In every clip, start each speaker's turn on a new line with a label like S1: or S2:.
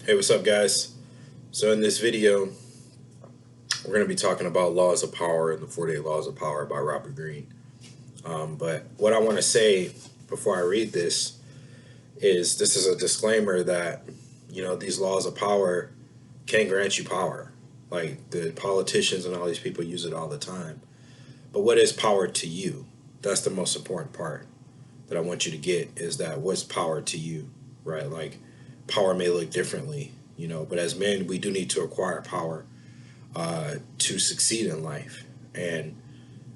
S1: Hey, what's up, guys? So, in this video, we're going to be talking about Laws of Power and the 48 Laws of Power by Robert Greene. But what I want to say before I read this is a disclaimer that, these laws of power can grant you power. Like the politicians and all these people use it all the time. But what is power to you? That's the most important part that I want you to get is that what's power to you, right? Like power may look differently, but as men, we do need to acquire power to succeed in life. And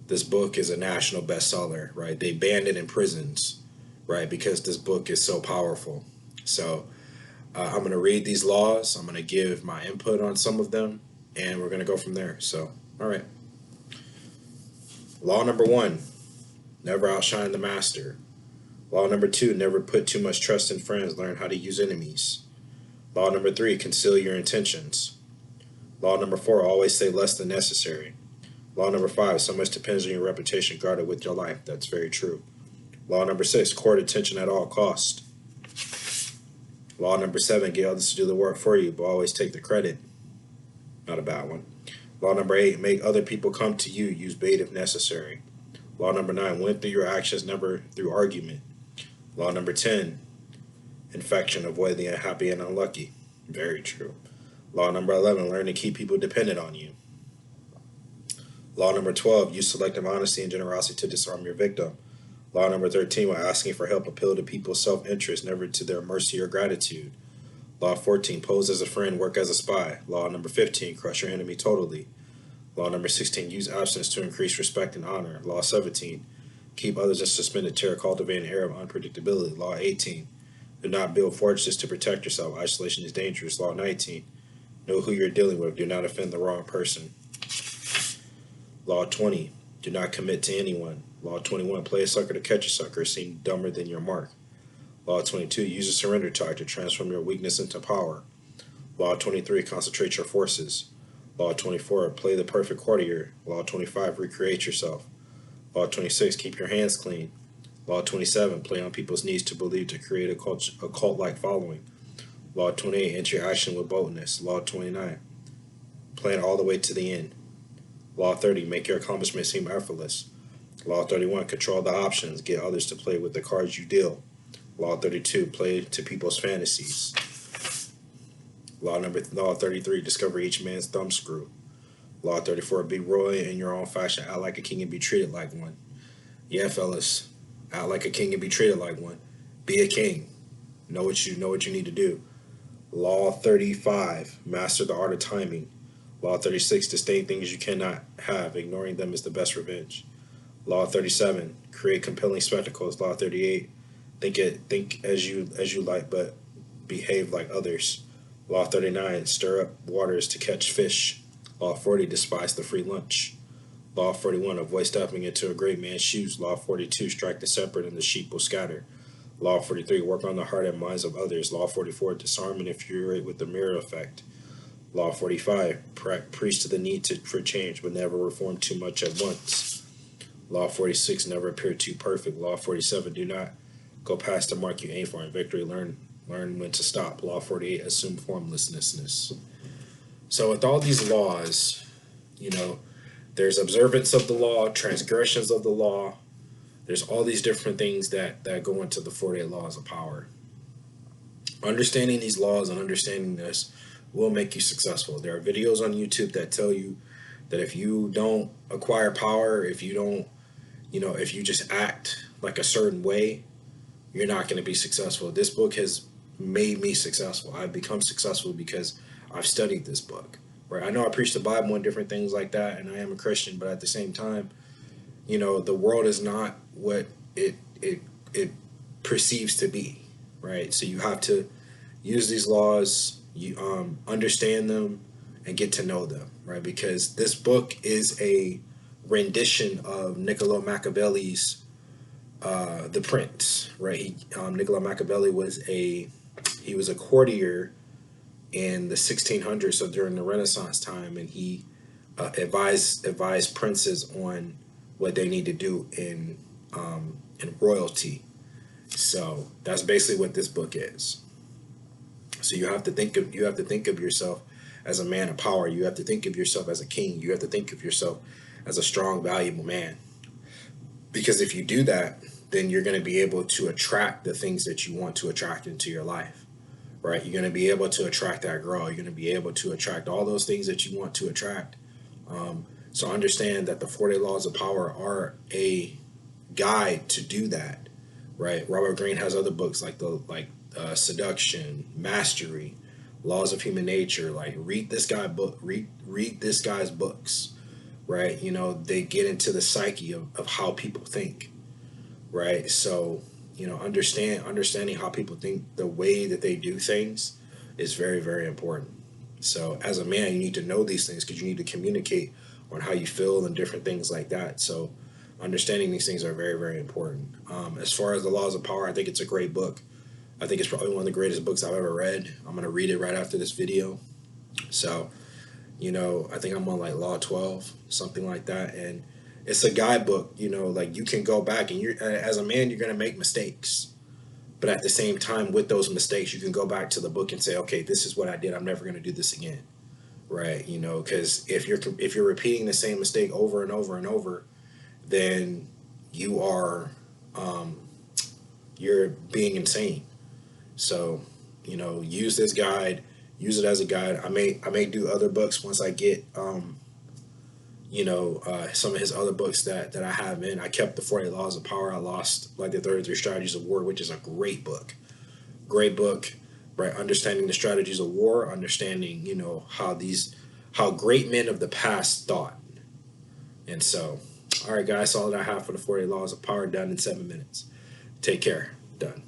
S1: this book is a national bestseller, right? They banned it in prisons, right? Because this book is so powerful. So I'm going to read these laws. I'm going to give my input on some of them, and we're going to go from there. So, all right. Law number 1, never outshine the master. Law number 2, never put too much trust in friends. Learn how to use enemies. Law number 3, conceal your intentions. Law number 4, always say less than necessary. Law number 5, so much depends on your reputation. Guard it with your life. That's very true. Law number 6, court attention at all cost. Law number 7, get others to do the work for you, but always take the credit. Not a bad one. Law number 8, make other people come to you. Use bait if necessary. Law number 9, win through your actions, never through argument. Law number 10, infection, avoid the unhappy and unlucky. Very true. Law number 11, learn to keep people dependent on you. Law number 12, use selective honesty and generosity to disarm your victim. Law number 13, when asking for help, appeal to people's self-interest, never to their mercy or gratitude. Law 14, pose as a friend, work as a spy. Law number 15, crush your enemy totally. Law number 16, use absence to increase respect and honor. Law 17, keep others in suspended terror, cultivate an air of unpredictability. Law 18, do not build fortresses to protect yourself. Isolation is dangerous. Law 19, know who you're dealing with. Do not offend the wrong person. Law 20, do not commit to anyone. Law 21, play a sucker to catch a sucker. Seem dumber than your mark. Law 22, use a surrender charge to transform your weakness into power. Law 23, concentrate your forces. Law 24, play the perfect courtier. Law 25, recreate yourself. Law 26, keep your hands clean. Law 27, play on people's needs to believe to create a cult-like following. Law 28, enter action with boldness. Law 29, plan all the way to the end. Law 30, make your accomplishments seem effortless. Law 31, control the options, get others to play with the cards you deal. Law 32, play to people's fantasies. Law 33, discover each man's thumbscrew. Law 34, be royal in your own fashion, act like a king and be treated like one. Yeah, fellas, act like a king and be treated like one. Be a king. Know what you need to do. Law 35, master the art of timing. Law 36, disdain things you cannot have. Ignoring them is the best revenge. Law 37, create compelling spectacles. Law 38, think as you like, but behave like others. Law 39, stir up waters to catch fish. Law 40, despise the free lunch. Law 41, avoid stepping into a great man's shoes. Law 42, strike the shepherd and the sheep will scatter. Law 43, work on the heart and minds of others. Law 44, disarm and infuriate with the mirror effect. Law 45, preach to the need for change, but never reform too much at once. Law 46, never appear too perfect. Law 47, do not go past the mark you aim for. In victory, learn when to stop. Law 48, assume formlessness. So with all these laws, there's observance of the law, transgressions of the law. There's all these different things that go into the 48 laws of power. Understanding these laws and understanding this will make you successful. There are videos on YouTube that tell you that if you don't acquire power, if you don't, if you just act like a certain way, you're not going to be successful. This book has made me successful. I've become successful because I've studied this book, right? I know I preach the Bible and different things like that, and I am a Christian, but at the same time, the world is not what it perceives to be, right? So you have to use these laws, you understand them, and get to know them, right? Because this book is a rendition of Niccolo Machiavelli's The Prince, right? Niccolo Machiavelli was a courtier in the 1600s, so during the Renaissance time, and he advised princes on what they need to do in royalty. So that's basically what this book is. So you have to think of yourself as a man of power. You have to think of yourself as a king. You have to think of yourself as a strong, valuable man. Because if you do that, then you're going to be able to attract the things that you want to attract into your life, right? You're going to be able to attract that girl. You're going to be able to attract all those things that you want to attract. So understand that the 40 laws of power are a guide to do that, right? Robert Greene has other books like Seduction, Mastery, Laws of Human Nature. Like read this guy book, read this guy's books, right? They get into the psyche of how people think, right? So understanding how people think, the way that they do things, is very, very important. So as a man, you need to know these things because you need to communicate on how you feel and different things like that. So understanding these things are very, very important. As far as the laws of power, I think it's a great book. I think it's probably one of the greatest books I've ever read. I'm going to read it right after this video. So I think I'm on like law 12, something like that. And it's a guidebook, like you can go back and as a man, you're going to make mistakes. But at the same time, with those mistakes, you can go back to the book and say, okay, this is what I did. I'm never going to do this again. Right. Because if you're repeating the same mistake over and over and over, then um, you're being insane. So, use this guide, use it as a guide. I may do other books once I get, some of his other books that I have in. I kept the 40 Laws of Power. I lost like the 33 Strategies of War, which is a great book. Great book, right? Understanding the strategies of war, understanding, how great men of the past thought. And so, all right, guys, all that I have for the 40 Laws of Power, done in 7 minutes. Take care. Done.